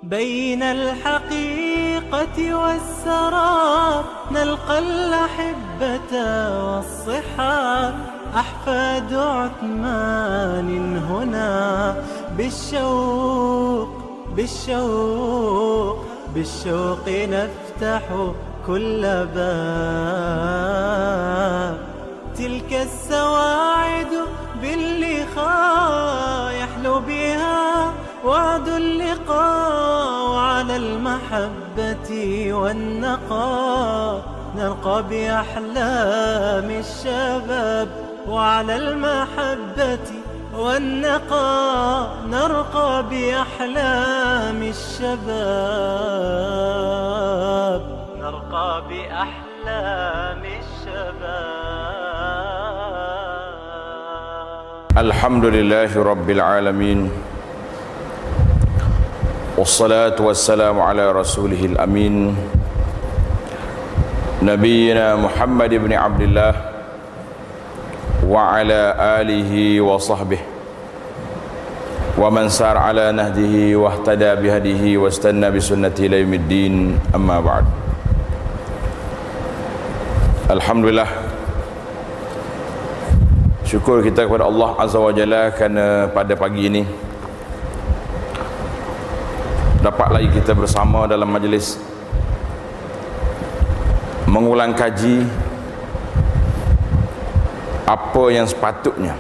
بين الحقيقة والسراب نلقى الأحبة والصحاب أحفاد عثمان هنا بالشوق نفتح كل باب. تلك السواعد باللقاء يحلو بها وعد اللقاء، وعلى المحبة والنقاء نرقى بأحلام الشباب. وعلى المحبة والنقاء نرقى بأحلام الشباب، نرقى بأحلام الشباب. الحمد لله رب العالمين، والصلاة والسلام على رسوله الأمين نبينا محمد بن عبد الله وعلى آله وصحبه ومن سار على نهجه واهتدى بهديه واستنى بسنته إلى يوم الدين. أما بعد. Alhamdulillah, syukur kita kepada Allah Azza wa Jalla kerana pada pagi ini dapat lagi kita bersama dalam majlis mengulang kaji apa yang sepatutnya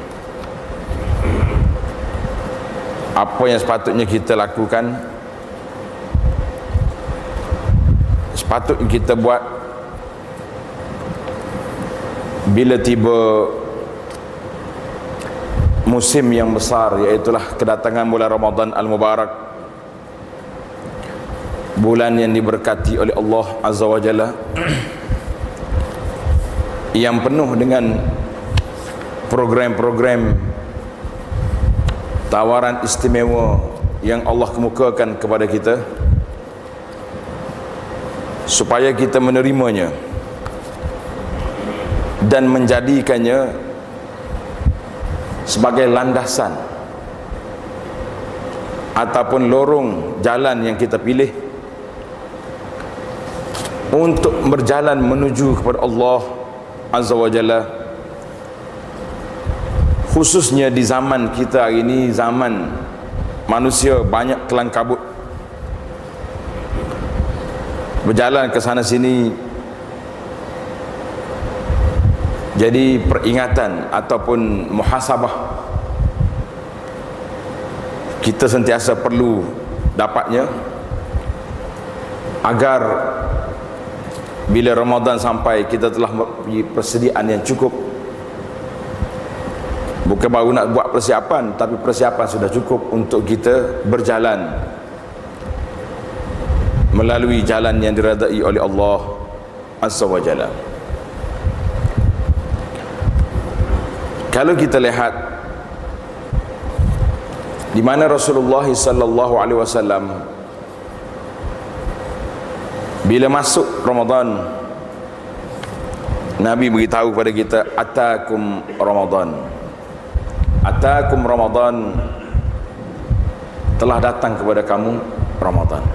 kita lakukan, sepatutnya kita buat bila tiba musim yang besar, iaitulah kedatangan bulan Ramadan Al-Mubarak, bulan yang diberkati oleh Allah Azza wa Jalla, yang penuh dengan program-program tawaran istimewa yang Allah kemukakan kepada kita, supaya kita menerimanya dan menjadikannya sebagai landasan ataupun lorong jalan yang kita pilih untuk berjalan menuju kepada Allah Azza wa Jalla, khususnya di zaman kita hari ini, zaman manusia banyak kelang kabut, berjalan ke sana sini. Jadi peringatan ataupun muhasabah kita sentiasa perlu dapatnya, agar bila Ramadan sampai kita telah mempunyai persediaan yang cukup. Bukan baru nak buat persiapan, tapi persiapan sudah cukup untuk kita berjalan melalui jalan yang diredai oleh Allah Azza wa Jalla. Kalau kita lihat di mana Rasulullah sallallahu alaihi wasallam bila masuk Ramadan, Nabi beritahu kepada kita, atakum Ramadan, atakum Ramadan, telah datang kepada kamu Ramadan.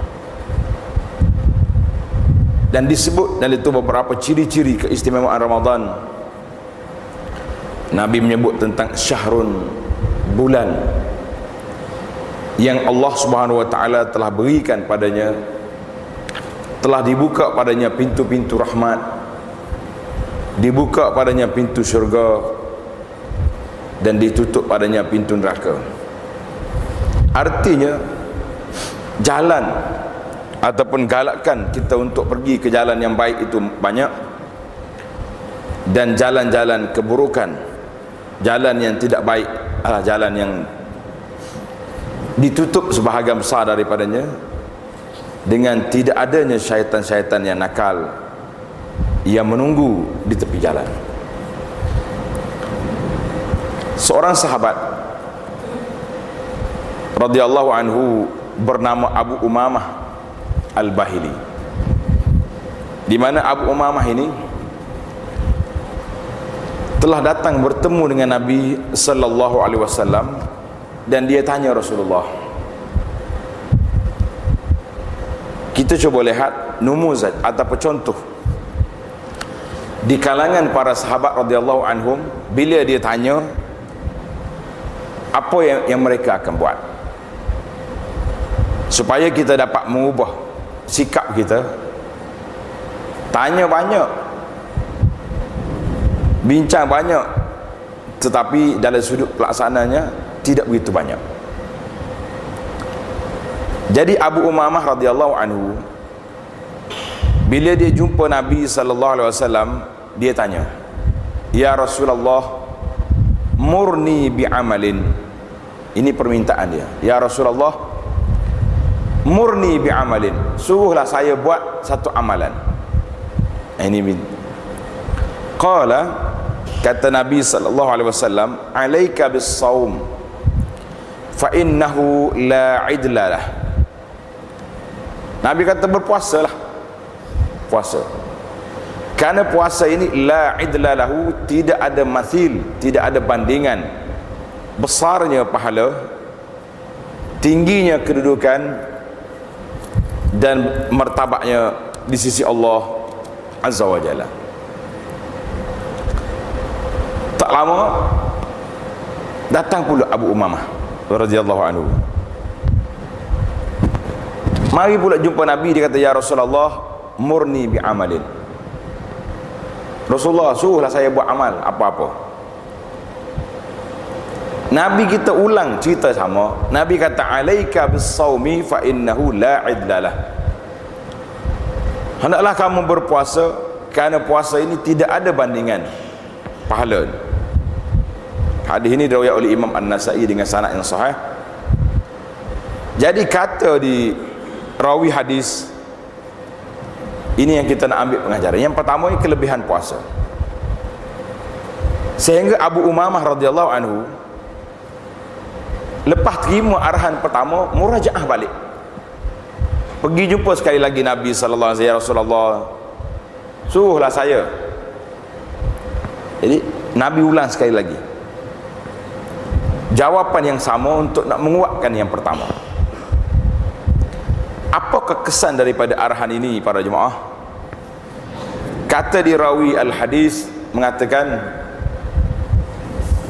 Dan disebut dan itu beberapa ciri-ciri keistimewaan Ramadan. Nabi menyebut tentang syahrun, bulan yang Allah Subhanahu wa taala telah berikan padanya, telah dibuka padanya pintu-pintu rahmat, dibuka padanya pintu syurga, dan ditutup padanya pintu neraka. Artinya jalan ataupun galakkan kita untuk pergi ke jalan yang baik itu banyak, dan jalan-jalan keburukan, jalan yang tidak baik adalah jalan yang ditutup sebahagian besar daripadanya dengan tidak adanya syaitan-syaitan yang nakal yang menunggu di tepi jalan. Seorang sahabat radhiyallahu anhu bernama Abu Umamah Al-Bahili, di mana Abu Umamah ini telah datang bertemu dengan Nabi sallallahu alaihi wasallam, dan dia tanya Rasulullah, Kita cuba lihat numuzat ataupun contoh di kalangan para sahabat radhiyallahu anhum, bila dia tanya apa yang mereka akan buat, supaya kita dapat mengubah sikap kita. Tanya banyak, bincang banyak, tetapi dalam sudut pelaksananya tidak begitu banyak. Jadi Abu Umamah radhiyallahu anhu, bila dia jumpa Nabi sallallahu alaihi wasallam, dia tanya, "Ya Rasulullah, murni bi amalin." Ini permintaan dia. "Ya Rasulullah, murni bi amalin." Suruhlah saya buat satu amalan. Ini qala, kata Nabi sallallahu alaihi wasallam, "Alaika bis-shaum fa innahu la idla lah." Nabi kata berpuasalah, puasa. Kerana puasa ini la idla lahu, tidak ada mathil, tidak ada bandingan. Besarnya pahala, tingginya kedudukan dan martabatnya di sisi Allah Azza wa Jalla. Tak lama datang pula Abu Umamah radhiyallahu anhu. Mari pula jumpa Nabi, dia kata, "Ya Rasulullah, murni bi amalin." Rasulullah, suruhlah saya buat amal apa-apa. Nabi kita ulang cerita sama. Nabi kata, "Alaika bis-shaumi fa innahu la idlalah." Hendaklah kamu berpuasa, kerana puasa ini tidak ada bandingan pahala. Hadis ini diriwayatkan oleh Imam An-Nasa'i dengan sanad yang sahih. Jadi kata di rawi hadis ini yang kita nak ambil pengajaran. Yang pertama, ini kelebihan puasa. Sehingga Abu Umamah radhiyallahu anhu lepas terima arahan pertama, murajaah balik, pergi jumpa sekali lagi Nabi sallallahu alaihi wasallam. "Ya Rasulullah, suruhlah saya." Jadi Nabi ulang sekali lagi jawapan yang sama untuk nak menguatkan yang pertama. Apakah kesan daripada arahan ini para jemaah? Kata di rawi al-hadis mengatakan,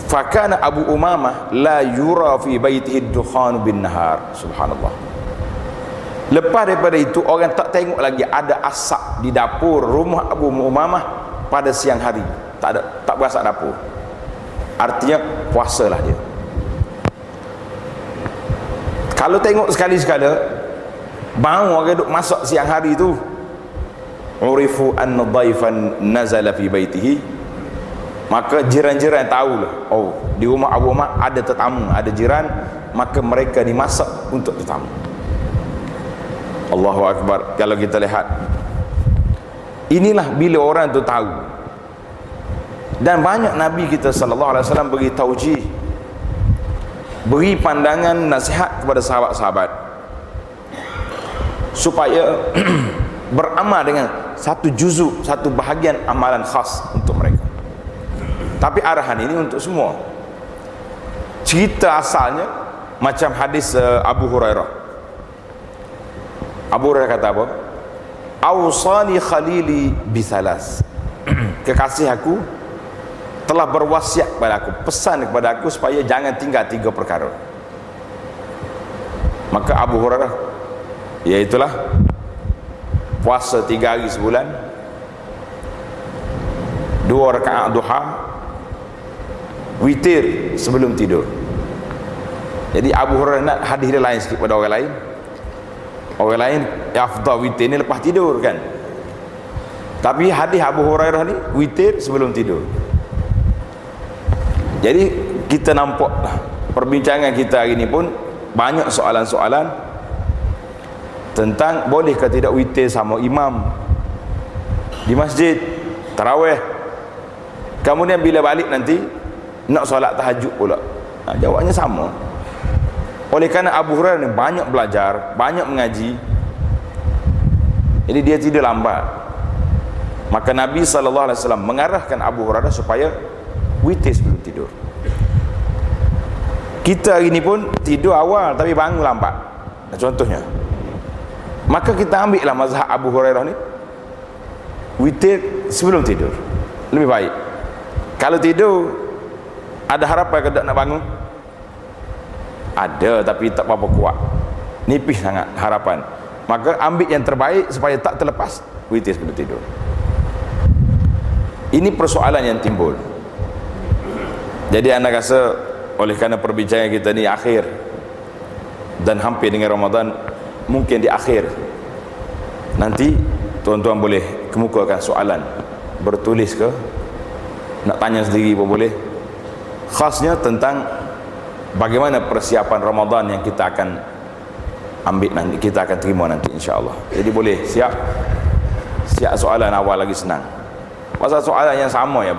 "Fakana Abu Umamah la yura fi baitihi dukhan bin nahar." Subhanallah. Lepas daripada itu, orang tak tengok lagi ada asap di dapur rumah Abu Umamah pada siang hari. Tak berasap dapur. Artinya puasalah dia. Kalau tengok sekali-sekala bau orang duk masak siang hari tu, urifu anna dhaifan nazala fi baitihi, maka jiran-jiran tahulah, oh, di rumah Abu Umamah ada tetamu, ada jiran, maka mereka dimasak untuk tetamu. Allahu Akbar. Kalau kita lihat, inilah bila orang tu tahu. Dan banyak Nabi kita sallallahu alaihi wasallam beri taujih, beri pandangan nasihat kepada sahabat-sahabat supaya beramal dengan satu juzuk, satu bahagian amalan khas untuk mereka. Tapi arahan ini untuk semua. Cerita asalnya macam hadis Abu Hurairah. Abu Hurairah kata apa? "Awsani khalili bithalas." Kekasih aku telah berwasiat kepada aku, pesan kepada aku supaya jangan tinggal 3 perkara. Maka Abu Hurairah, iaitulah puasa 3 hari sebulan, 2 rakaat duha, witir sebelum tidur. Jadi Abu Hurairah nak hadis dia lain sikit pada orang lain. Orang lain afdal witir ni lepas tidur kan, tapi hadis Abu Hurairah ni witir sebelum tidur. Jadi kita nampak perbincangan kita hari ni pun banyak soalan-soalan tentang boleh ke tidak witir sama imam di masjid tarawih, kemudian bila balik nanti nak solat tahajud pula. Jawabnya sama. Oleh kerana Abu Hurairah ni banyak belajar, banyak mengaji, jadi dia tidur lambat. Maka Nabi SAW mengarahkan Abu Hurairah supaya witir sebelum tidur. Kita hari ni pun tidur awal tapi bangun lambat. Contohnya Maka kita ambil lah mazhab Abu Hurairah ni, witir sebelum tidur lebih baik. Kalau tidur ada harapan ke tak nak bangun? Ada, tapi tak berapa kuat, nipis sangat harapan. Maka ambil yang terbaik supaya tak terlepas, witir sebelum tidur. Ini persoalan yang timbul. Jadi anda rasa oleh kerana perbincangan kita ni akhir dan hampir dengan Ramadan, mungkin di akhir nanti tuan-tuan boleh kemukakan soalan, bertulis ke, nak tanya sendiri pun boleh, khasnya tentang bagaimana persiapan Ramadan yang kita akan ambil nanti, kita akan terima nanti insya-Allah. Jadi boleh siap soalan awal lagi senang. Pasal soalan yang sama ya,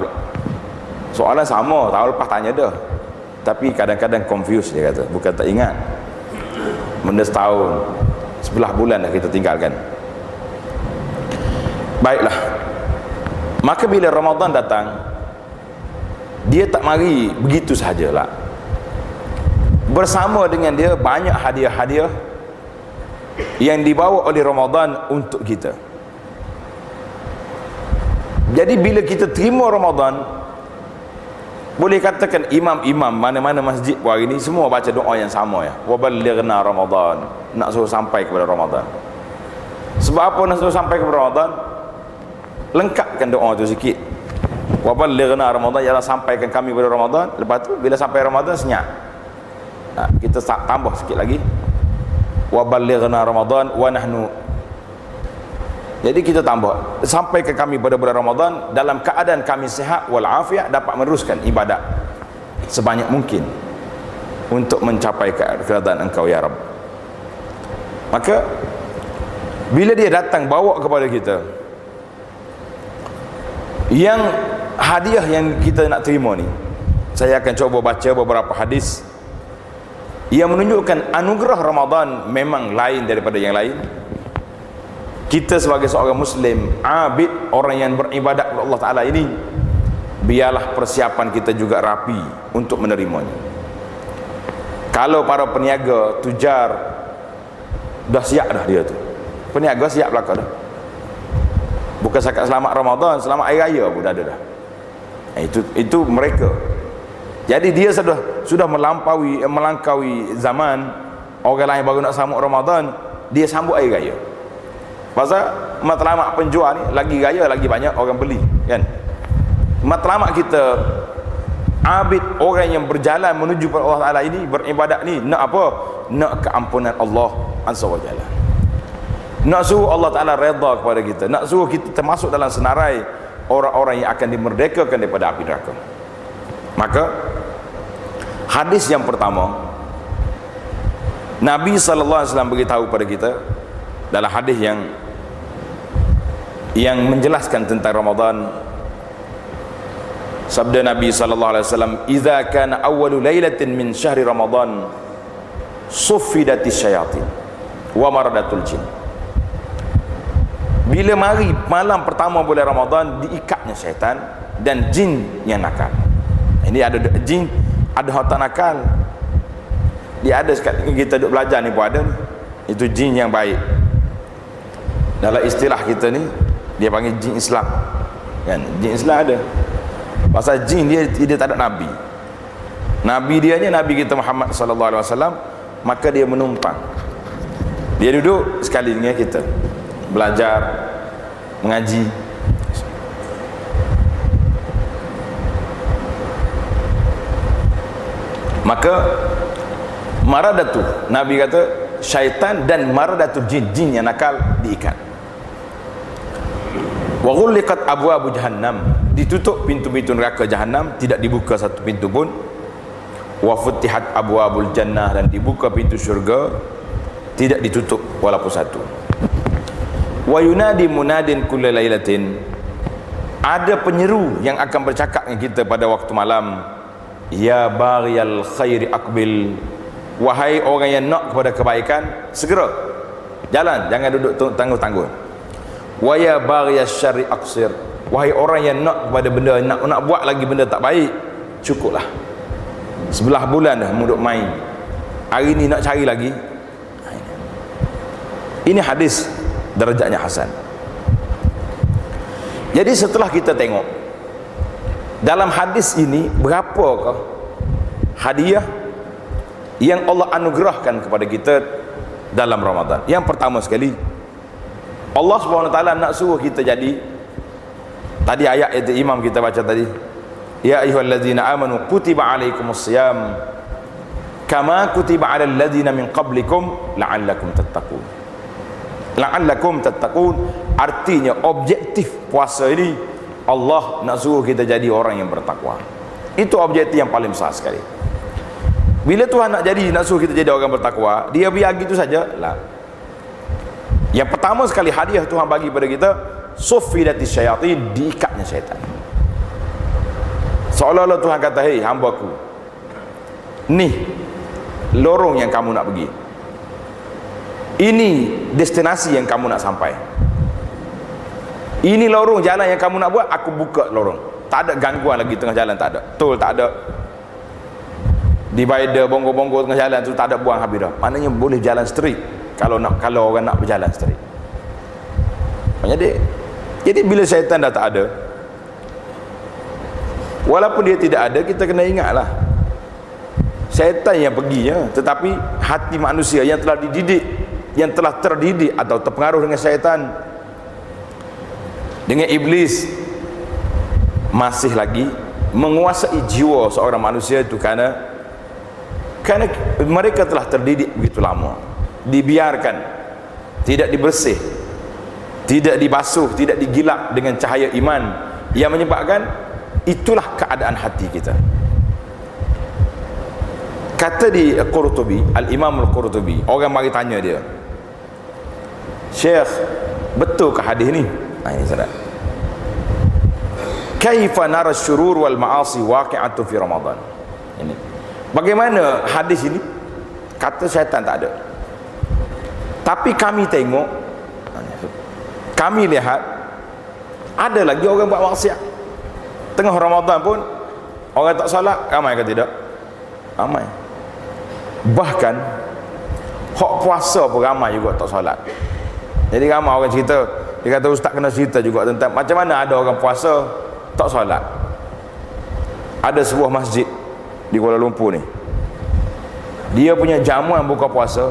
soalan sama tahun lepas tanya dah, tapi kadang-kadang confuse dia kata, bukan tak ingat, benda setahun 11 bulan dah kita tinggalkan. Baiklah, maka bila Ramadan datang, dia tak mari begitu sahajalah. Bersama dengan dia banyak hadiah-hadiah yang dibawa oleh Ramadan untuk kita. Jadi bila kita terima Ramadan, boleh katakan imam-imam mana-mana masjid hari ini semua baca doa yang sama ya, wa ballighna Ramadan, nak suruh sampai kepada Ramadan. Sebab apa nak suruh sampai kepada Ramadan? Lengkapkan doa tu sikit, wa ballighna Ramadan, ialah sampaikan kami kepada Ramadan. Lepas tu bila sampai Ramadan senyap, kita tambah sikit lagi, wa ballighna Ramadan wa nahnu. Jadi kita tambah, sampaikan kami pada bulan Ramadan dalam keadaan kami sihat wal afiat, dapat meneruskan ibadat sebanyak mungkin untuk mencapai keridaan Engkau ya Rabb. Maka bila dia datang bawa kepada kita yang hadiah yang kita nak terima ni, saya akan cuba baca beberapa hadis yang menunjukkan anugerah Ramadan memang lain daripada yang lain. Kita sebagai seorang Muslim abid, orang yang beribadat kepada Allah Ta'ala ini, biarlah persiapan kita juga rapi untuk menerimanya. Kalau para peniaga, tujar, dah siap dah dia tu, peniaga siap belakang dah, bukan setakat selamat Ramadan, selamat Hari Raya pun dah ada dah. Itu mereka. Jadi dia sudah melangkaui zaman orang lain baru nak sambut Ramadan, dia sambut Hari Raya. Pasal matlamat penjual ni, lagi raya lagi banyak orang beli kan. Matlamat kita abid, orang yang berjalan menuju kepada Allah Ta'ala ini, beribadat ni, nak apa? Nak keampunan Allah Azza wa Jalla, nak suruh Allah Ta'ala redha kepada kita, nak suruh kita termasuk dalam senarai orang-orang yang akan dimerdekakan daripada api neraka. Maka hadis yang pertama, Nabi SAW beritahu kepada kita dalam hadis yang menjelaskan tentang Ramadan. Sabda Nabi SAW, "Idza kana awwalu lailatin min syahri Ramadan, suffidatis syayatin wa maradatul jin." Bila mari malam pertama bulan Ramadan, diikatnya syaitan dan jin yang nakal. Ini ada jin, ada harta nakal. Dia ada sekat kita duk belajar ni pun ada ni. Itu jin yang baik. Dalam istilah kita ni dia panggil jin Islam kan. Jin Islam ada. Pasal jin dia tak ada nabi. Nabi dia ni Nabi kita Muhammad sallallahu alaihi wasallam, maka dia menumpang. Dia duduk sekali dengan kita, belajar, mengaji. Maka maradatu, Nabi kata syaitan dan maradatul jin, jin yang nakal diikat. Wa ghulliqat abwabu jahannam, ditutup pintu-pintu neraka Jahannam, tidak dibuka satu pintu pun. Wa futihat abwabul jannah, dan dibuka pintu syurga, tidak ditutup walaupun satu. Wa yunadi munadin kulla lailatin, ada penyeru yang akan bercakap dengan kita pada waktu malam, ya baghiyal khairi aqbil, wahai orang yang nak kepada kebaikan, segera jalan, jangan duduk tangguh-tangguh. Wa ya baghiyas syarri aqsir, wahai orang yang nak kepada benda, nak buat lagi benda tak baik, cukuplah. 11 bulan dah muduk main, hari ni nak cari lagi. Ini hadis darjatnya hasan. Jadi setelah kita tengok dalam hadis ini berapakah hadiah yang Allah anugerahkan kepada kita dalam Ramadan. Yang pertama sekali, Allah SWT nak suruh kita jadi, tadi ayat itu imam kita baca tadi, ya ayyuhalladzina amanu kutiba alaikumusiyam kama kutiba alal ladzina min qablikum la'allakum tattaqun. La'allakum tattaqun artinya objektif puasa ini Allah nak suruh kita jadi orang yang bertakwa. Itu objektif yang paling besar sekali. Bila Tuhan nak suruh kita jadi orang bertakwa, dia biar gitu saja lah. Yang pertama sekali hadiah Tuhan bagi pada kita, suffidatis syayatin, diikatnya syaitan. Seolah-olah Tuhan kata, hei hamba-Ku, ni lorong yang kamu nak pergi, ini destinasi yang kamu nak sampai, ini lorong jalan yang kamu nak buat, aku buka lorong. Tak ada gangguan lagi tengah jalan, tak ada tol, tak ada divider, bonggol-bonggol tengah jalan tu, tak ada buang habis dah. Maknanya boleh jalan straight kalau orang nak berjalan straight. Jadi bila syaitan dah tak ada, walaupun dia tidak ada, kita kena ingatlah syaitan yang perginya, tetapi hati manusia yang telah dididik, yang telah terdidik atau terpengaruh dengan syaitan, dengan iblis, masih lagi menguasai jiwa seorang manusia itu karena mereka telah terdidik begitu lama, dibiarkan, tidak dibersih, tidak dibasuh, tidak digilap dengan cahaya iman, yang menyebabkan itulah keadaan hati kita. Kata di Qurtubi, Al-Imam Al-Qurtubi, orang mari tanya dia, Syekh, betulkah hadis ni? Ini saudara, kaifa nara syurur wal ma'asi waqi'atun fi Ramadan. Ini bagaimana hadis ini? Kata syaitan tak ada, tapi kami tengok, kami lihat ada lagi orang buat maksiat tengah Ramadan pun. Orang tak solat ramai ke tidak? Ramai. Bahkan hak puasa pun ramai juga tak solat. Jadi ramai orang cerita, dia kata ustaz kena cerita juga tentang macam mana ada orang puasa tak solat. Ada sebuah masjid di Kuala Lumpur ni, dia punya jamuan buka puasa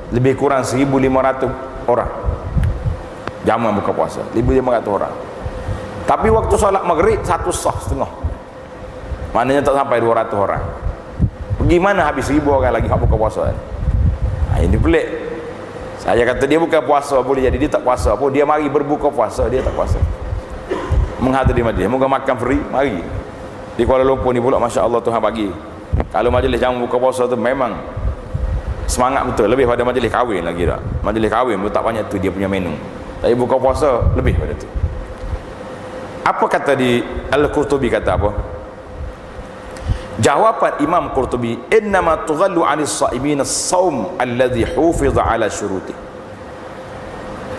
lebih kurang 1,500 orang. Jamuan buka puasa 1,500 orang, tapi waktu solat maghrib 1 sah setengah, maknanya tak sampai 200 orang. Bagaimana habis 1,000 orang lagi hak buka puasa kan? Ini pelik. Saya kata dia bukan puasa, boleh jadi dia tak puasa pun, dia mari berbuka puasa, dia tak puasa, menghadiri majlis, moga makan free. Mari di Kuala Lumpur ni pula, Masya Allah, Tuhan bagi, kalau majlis jamu buka puasa tu memang semangat betul, lebih pada majlis kahwin lagi tak. Majlis kahwin pun tak banyak tu dia punya menu, tapi buka puasa lebih pada tu. Apa kata di Al-Qurtubi, kata apa jawapan Imam Qurtubi? Innama tughallu 'anis sha'imin as-shaum alladhi hufiza 'ala syuruti.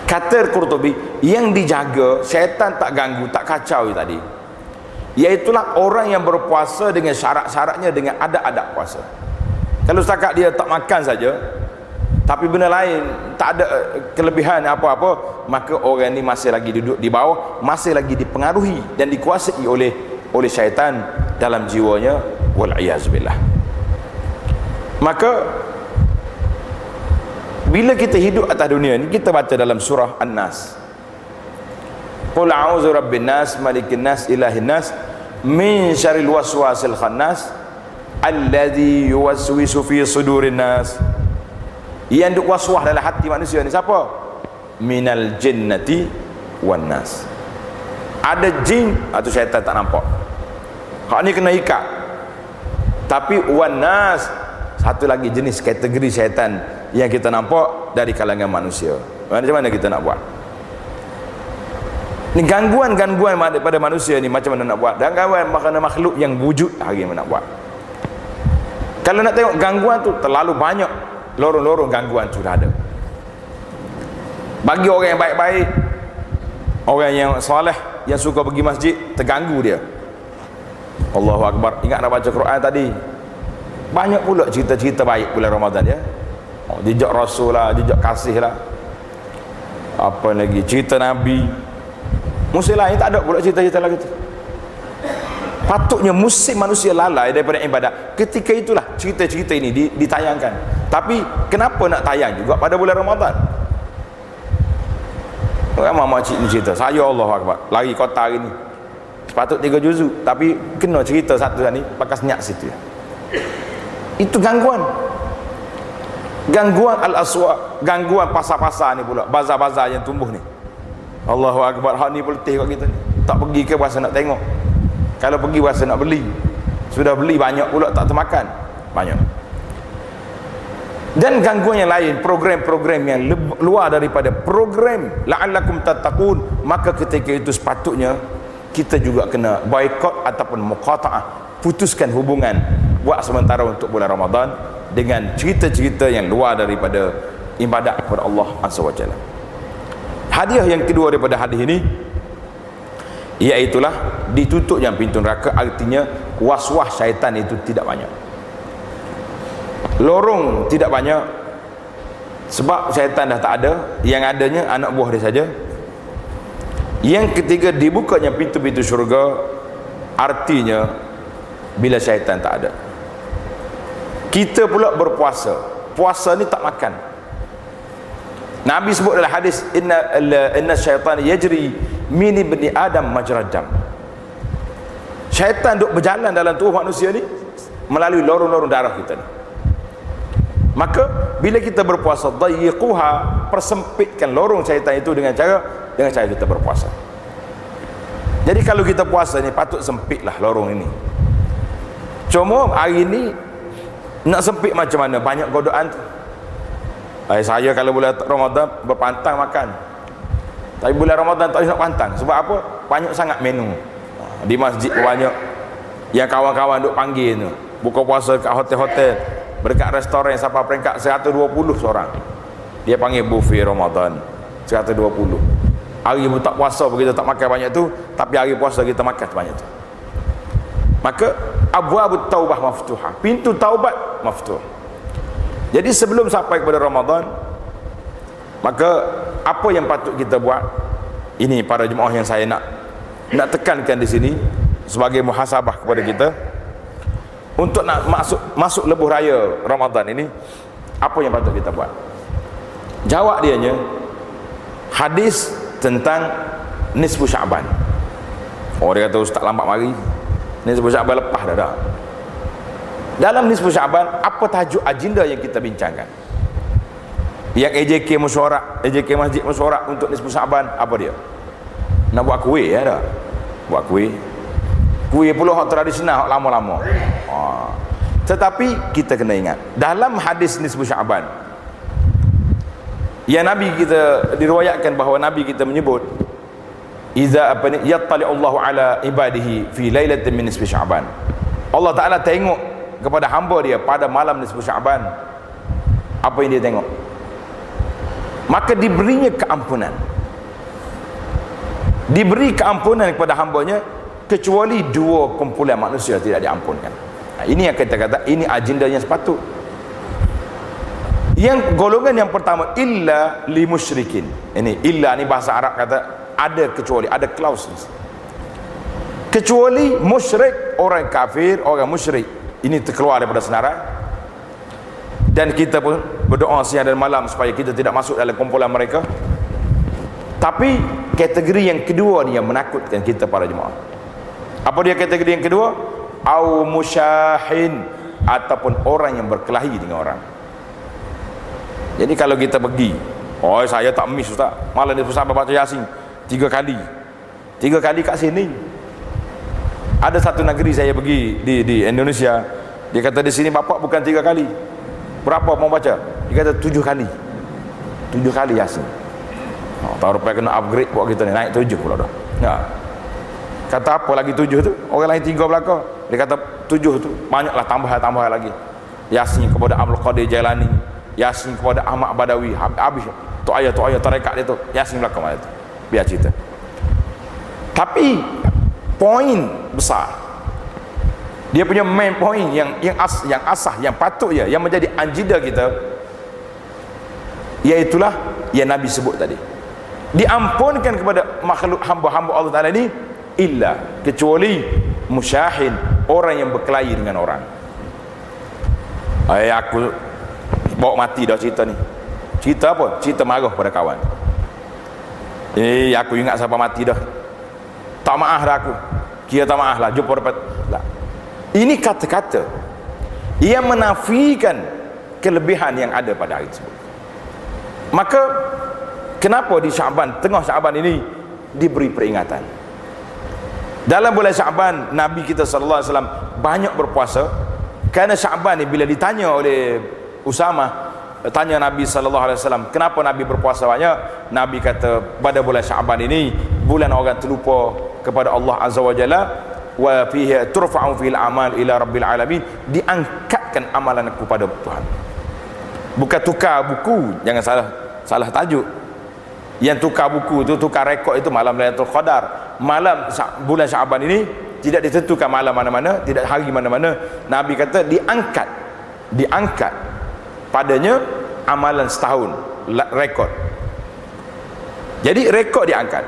Kata Qurtubi, yang dijaga syaitan tak ganggu, tak kacau tadi, iaitulah orang yang berpuasa dengan syarat-syaratnya, dengan adab-adab puasa. Kalau setakat dia tak makan saja tapi benda lain tak ada kelebihan apa-apa, maka orang ni masih lagi duduk di bawah, masih lagi dipengaruhi dan dikuasai oleh syaitan dalam jiwanya, wal iyaz billah. Maka bila kita hidup atas dunia ni, kita baca dalam surah An-Nas, qul a'udzu birabbin nas malikin nas ilahin nas min syarril waswasil khannas alladzi yuwaswisu fi sudurin nas. Yang duk waswas dalam hati manusia ni siapa? Minal jinnati wan nas. Ada jin atau syaitan tak nampak, hak ni kena ikat. Tapi wan nas, satu lagi jenis kategori syaitan yang kita nampak dari kalangan manusia. Macam mana kita nak buat ni? Gangguan-gangguan pada manusia ni macam mana nak buat? Dan gangguan makhluk yang wujud hari ni nak buat. Kalau nak tengok gangguan tu terlalu banyak, lorong-lorong gangguan sudah ada. Bagi orang yang baik-baik, orang yang soleh, yang suka pergi masjid, terganggu dia. Allahu Akbar. Ingat nak baca Quran tadi, banyak pula cerita-cerita baik bulan Ramadan ya. Jejak Rasul lah, jejak kasih lah. Apa lagi? Cerita Nabi. Musim lain tak ada pula cerita-cerita lagi tu. Patutnya musim manusia lalai daripada ibadat. Ketika itulah cerita-cerita ini ditayangkan. Tapi kenapa nak tayang juga pada bulan Ramadan? Ramai makcik ni cerita, saya Allah Akbar, lari kota hari ni. Sepatut 3 juzuk, tapi kena cerita satu ni, pakai senyap situ. Itu gangguan. Gangguan al-aswaq, gangguan pasar-pasar ni pula, bazar-bazar yang tumbuh ni. Allahu Akbar, hak ni peletih kat kita ni. Tak pergi ke puasa nak tengok. Kalau pergi puasa nak beli. Sudah beli banyak pula tak termakan. Banyak. Dan gangguan yang lain, program-program yang luar daripada program la'allakum tattaqun, maka ketika itu sepatutnya kita juga kena boikot ataupun muqata'ah, putuskan hubungan buat sementara untuk bulan Ramadan dengan cerita-cerita yang luar daripada ibadat kepada Allah Azza wa Jalla. Hadiah yang kedua daripada hadis ini, iaitulah ditutupnya pintu neraka, artinya was-was syaitan itu tidak banyak, lorong tidak banyak, sebab syaitan dah tak ada, yang adanya anak buah dia saja. Yang ketiga, dibukanya pintu-pintu syurga, artinya bila syaitan tak ada. Kita pula berpuasa, puasa ni tak makan. Nabi sebut dalam hadis, inna syaitan yajri min ibni adam majrad dam. Syaitan duk berjalan dalam tubuh manusia ni melalui lorong-lorong darah kita ni. Maka bila kita berpuasa, dayiquha, persempitkan lorong syaitan itu dengan cara kita berpuasa. Jadi kalau kita puasa ni patut sempitlah lorong ini. Cuma hari ni nak sempit macam mana? Banyak godaan tu. Saya kalau bulan Ramadan berpantang makan, tapi bulan Ramadan tak boleh nak pantang. Sebab apa? Banyak sangat menu. Di masjid banyak yang kawan-kawan duk panggil tu, buka puasa kat hotel-hotel, berdekat restoran sampai peringkat 120 seorang. Dia panggil buffet Ramadan 120. Hari pun tak puasa kita tak makan banyak tu, tapi hari puasa kita makan banyak tu. Maka abwabut taubah maftuhah, pintu taubat maftuh. Jadi sebelum sampai kepada Ramadan, maka apa yang patut kita buat? Ini para jemaah yang saya nak tekankan di sini sebagai muhasabah kepada kita untuk nak masuk lebuh raya Ramadan ini. Apa yang patut kita buat? Jawab dianya hadis tentang nisfu Sya'ban. Oh, dia kata ustaz lambat mari, nisfu Sya'ban lepas dah. Dalam nisfu Sya'ban, apa tajuk agenda yang kita bincangkan? Yang AJK mesyuarat, AJK masjid mesyuarat untuk nisfu Sya'ban, apa dia? Nak buat kuih ya dah. Buat kuih pula hak tradisional, hak lama-lama. Tetapi kita kena ingat, dalam hadis nisfu Sya'ban, yang Nabi kita diriwayatkan bahawa Nabi kita menyebut, iza yattali'ullahu ala ibadihi fi lailatin min nisfi Sya'ban. Allah Ta'ala tengok kepada hamba dia pada malam nisfu Sya'ban. Apa yang dia tengok? Maka diberinya keampunan. Diberi keampunan kepada hambanya, kecuali 2 kumpulan manusia tidak diampunkan. Ini yang kita kata, ini agenda yang sepatut. Yang golongan yang pertama, illa li musyrikin. Ini illa ni bahasa Arab kata ada kecuali, ada clauses. Kecuali musyrik, orang kafir, orang musyrik. Ini terkeluar daripada senarai. Dan kita pun berdoa siang dan malam supaya kita tidak masuk dalam kumpulan mereka. Tapi kategori yang kedua ni yang menakutkan kita para jemaah. Apa dia kategori yang kedua? Au musyahin, ataupun orang yang berkelahi dengan orang. Jadi kalau kita pergi, oh saya tak miss ustaz, malam ni sampai baca Yasin 3 kali. 3 kali kat sini. Ada satu negeri saya pergi di Indonesia, dia kata di sini bapak bukan 3 kali. Berapa mau baca? Dia kata 7 kali. 7 kali Yasin. Tahu rupanya kena upgrade buat kita ni, naik 7 pula dah. Ya. Kata apa lagi 7 tu? Orang lain 3 belakang. Dia kata 7 tu banyaklah, tambah lagi. Yasin kepada Abdul Qadir Jailani, Yasin kepada Ahmad Badawi, habis tu ayat tarekat dia tu, Yasin belakang ayat tu. Biar cerita. Tapi poin besar, dia punya main point yang asah, yang patut ya, yang menjadi agenda kita, iaitulah yang Nabi sebut tadi. diampunkan kepada makhluk hamba-hamba Allah Ta'ala ini illa, kecuali musyahin, orang yang berkelahi dengan orang. Aku bawa mati dah cerita ni. Cerita apa? Cerita marah pada kawan. Aku ingat siapa mati dah, tak maaf dah aku, kira tak maaf lah, jumpa dapat lah. Ini kata-kata yang menafikan kelebihan yang ada pada hari tersebut. Maka kenapa di Syaban, tengah Syaban ini diberi peringatan? Dalam bulan Syaban Nabi kita sallallahu alaihi wasallam banyak berpuasa. Kerana Syaban ni bila ditanya oleh Usamah, tanya Nabi sallallahu alaihi wasallam, kenapa Nabi berpuasa banyak? Nabi kata, pada bulan Syaban ini bulan orang terlupa kepada Allah Azza wa Jalla, wa fihi turfa'u fil amal ila rabbil alamin, diangkatkan amalan aku pada Tuhan. Bukan tukar buku, jangan salah tajuk. Yang tukar buku tu, tukar rekod itu malam Lailatul Qadar. Malam bulan Syaban ini tidak ditentukan malam mana-mana, tidak hari mana-mana. Nabi kata diangkat padanya amalan setahun, rekod. Jadi rekod diangkat,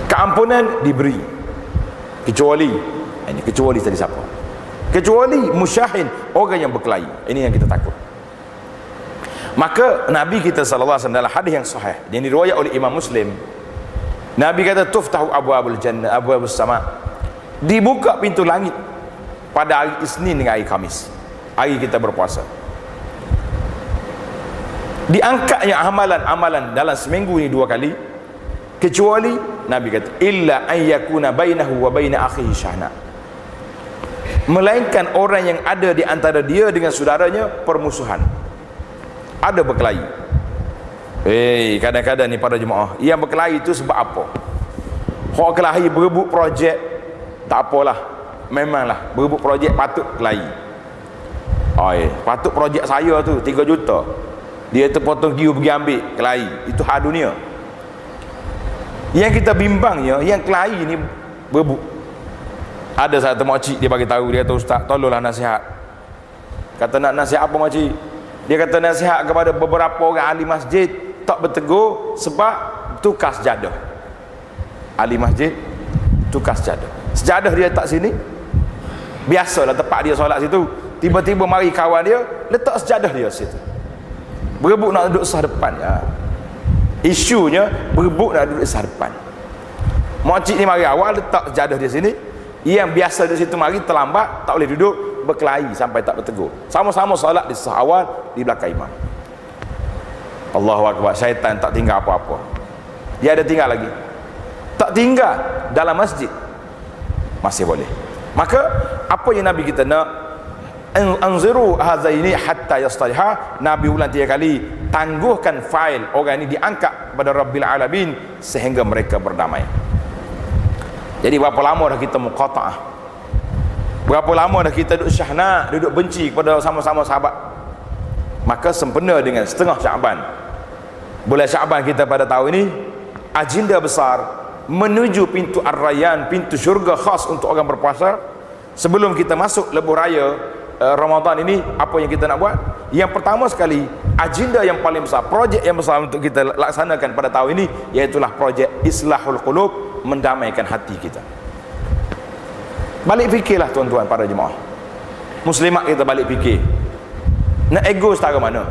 keampunan diberi, kecuali ini, kecuali tadi siapa? Kecuali musyahin, orang yang berkelahi. Ini yang kita takut. Maka Nabi kita sallallahu alaihi wasallam dalam hadis yang sahih yang diriwayat oleh Imam Muslim, Nabi kata, tuftahu abwabul jannah, abwabus sama, dibuka pintu langit pada hari Isnin dengan hari Khamis, hari kita berpuasa. Diangkatnya amalan-amalan dalam seminggu ini 2 kali, kecuali Nabi kata illa an yakuna bainahu wa baina akhihi syahna, melainkan orang yang ada di antara dia dengan saudaranya permusuhan, ada berkelahi. Kadang-kadang ni para jemaah yang berkelahi itu sebab apa? Hak kelahi berebut projek, tak apalah, memanglah berebut projek patut kelahi. Patut projek saya tu 3 juta, dia terpotong giu pergi ambil, kelahi. Itu hak dunia. Yang kita bimbangnya, yang kelahi ni berebut. Ada satu makcik, dia bagi tahu, dia kata, ustaz tolonglah nasihat. Kata, nak nasihat apa makcik? Dia kata nasihat kepada beberapa orang ahli masjid tak bertegur sebab tukar sejadah. Ahli masjid tukar sejadah. Sejadah dia letak sini, biasalah tempat dia solat situ, tiba-tiba mari kawan dia letak sejadah dia situ, berebut nak duduk sah depan. Isunya berebut nak duduk sah depan. Makcik ni mari awal letak sejadah dia sini, yang biasa di situ mari terlambat tak boleh duduk, berkelahi sampai tak bertegur. Sama-sama solat di sah awal di belakang imam. Allahu Akbar, syaitan tak tinggal apa-apa. Dia ada tinggal lagi, tak tinggal dalam masjid masih boleh. Maka apa yang Nabi kita nak, anziru hazaini hatta yastaliha, Nabi ulang 3 kali, tangguhkan fail orang ini diangkat pada Rabbil Alamin sehingga mereka berdamai. Jadi berapa lama dah kita muqata'ah, berapa lama dah kita duduk syahna, duduk benci kepada sama-sama sahabat. Maka sempena dengan setengah Syaban, bulan Syaban kita pada tahun ini, agenda besar menuju pintu Ar-Rayyan, pintu syurga khas untuk orang berpuasa. Sebelum kita masuk lebuh raya Ramadan ini, apa yang kita nak buat? Yang pertama sekali, agenda yang paling besar, projek yang besar untuk kita laksanakan pada tahun ini, iaitulah projek Islahul Qulub, mendamaikan hati kita. Balik fikirlah tuan-tuan para jemaah muslimat, kita balik fikir. Nak ego setara mana?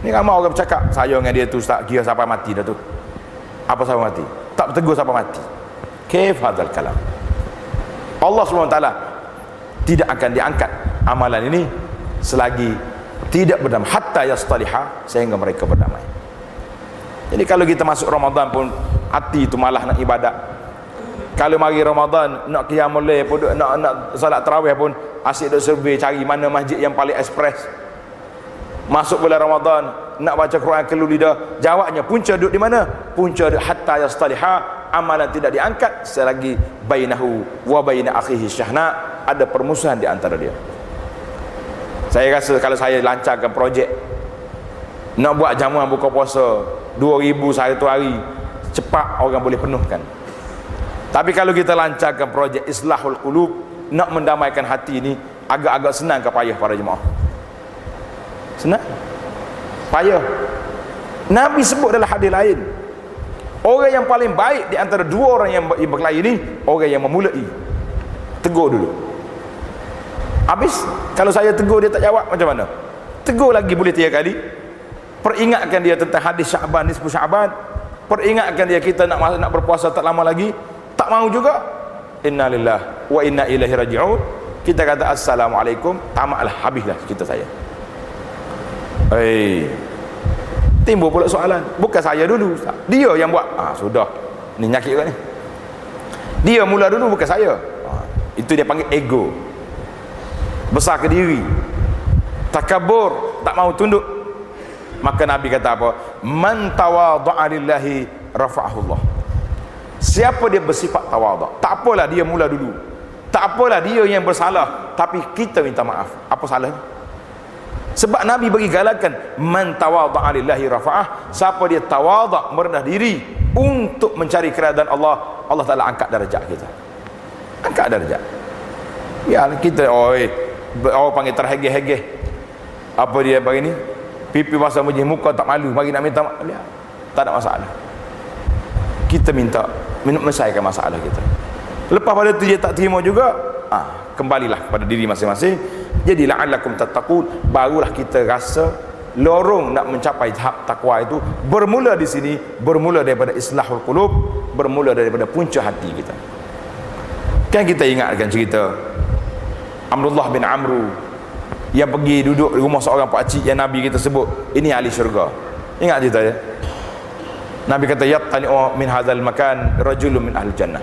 Ni ramai orang bercakap, saya dengan dia tu tak kira sampai mati dah tu. Apa sampai mati? Tak bertegur sampai mati. Kaif hadzal kalam? Allah SWT tidak akan diangkat amalan ini selagi tidak berdamai, hatta yastaliha, sehingga mereka berdamai. Jadi kalau kita masuk Ramadan pun hati itu malah nak ibadat. Kalau mari Ramadan nak qiyamul lail pun, nak salat tarawih pun asyik duk survey cari mana masjid yang paling ekspres. Masuk bulan Ramadan nak baca Quran keluh lidah, jawabnya punca duduk di mana? Punca duduk hatta yastaliha, amalan tidak diangkat selagi bainahu wa baina akhihi syahna, ada permusuhan di antara dia. Saya rasa kalau saya lancarkan projek nak buat jamuan buka puasa 2000 satu hari, cepat orang boleh penuhkan. Tapi kalau kita lancarkan projek Islahul Qulub, nak mendamaikan hati ini, agak-agak senang ke payah para jemaah? Senang? Payah? Nabi sebut dalam hadis lain, orang yang paling baik di antara dua orang yang berkelahi ni, orang yang memulai. Tegur dulu. Habis kalau saya tegur dia tak jawab, macam mana? Tegur lagi boleh 3 kali. Peringatkan dia tentang hadis Syaban, nisfu Syaban. Peringatkan dia kita nak berpuasa tak lama lagi. Tak mau juga, innalillah wa inna ilaihi raji'un. Kita kata assalamualaikum, tamatlah, habislah cerita saya. Timbul pula soalan, bukan saya dulu, dia yang buat. Sudah, ni nyakit kan ni. Dia mula dulu, bukan saya. Itu dia panggil ego, besar ke diri, takabur, tak mau tunduk. Maka Nabi kata apa? Man tawadha'a lillahi rafa'ahullah. Siapa dia bersifat tawadha', tak apalah dia mula dulu, tak apalah dia yang bersalah, tapi kita minta maaf. Apa salahnya? Sebab Nabi bagi galakan, man tawadha'a lillahi rafa'ah. Siapa dia tawadha', merendah diri untuk mencari keridaan Allah, Allah Ta'ala angkat darjat kita. Angkat darjat. Ya, kita orang panggil terhegeh-hegeh. Apa dia bagi ni? Pipi basah menjih muka tak malu, bagi nak minta maaf. Tak ada masalah. Kita minta menyelesaikan masalah kita. Lepas pada tu dia tak terima juga, kembalilah pada diri masing-masing. Jadi la'allakum tattaqun, barulah kita rasa lorong nak mencapai tahap takwa itu bermula di sini, bermula daripada islahul qulub, bermula daripada punca hati kita. Kan kita ingatkan cerita Abdullah bin Amru yang pergi duduk di rumah seorang pakcik yang Nabi kita sebut ini ahli syurga. Ingat cerita ya? Nabi kata yattani'u min hadzal makan rajulun min ahli jannah.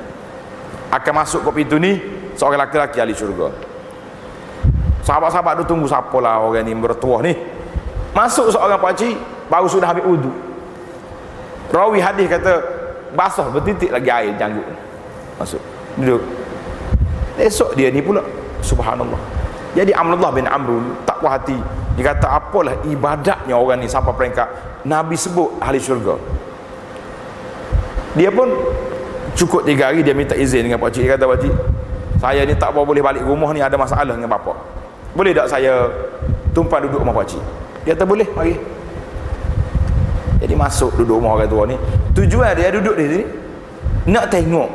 Akan masuk ke pintu ni seorang lelaki ahli syurga. Sahabat-sahabat tu tunggu siapalah orang ni bertuah ni. Masuk seorang pakcik baru sudah ambil wudu. Rawi hadis kata basah bertitik lagi air janggut. Masuk duduk. Esok dia ni pula, subhanallah. Jadi Abdullah bin Amr tak puas hati. Dia kata apalah ibadatnya orang ni sampai peringkat Nabi sebut ahli syurga. Dia pun cukup 3 hari dia minta izin dengan pakcik. Dia kata, pakcik, saya ni tak boleh balik rumah ni, ada masalah dengan bapak. Boleh tak saya tumpang duduk rumah pakcik? Dia kata boleh, mari. Jadi masuk duduk rumah orang tua ni. Tujuan dia duduk di sini nak tengok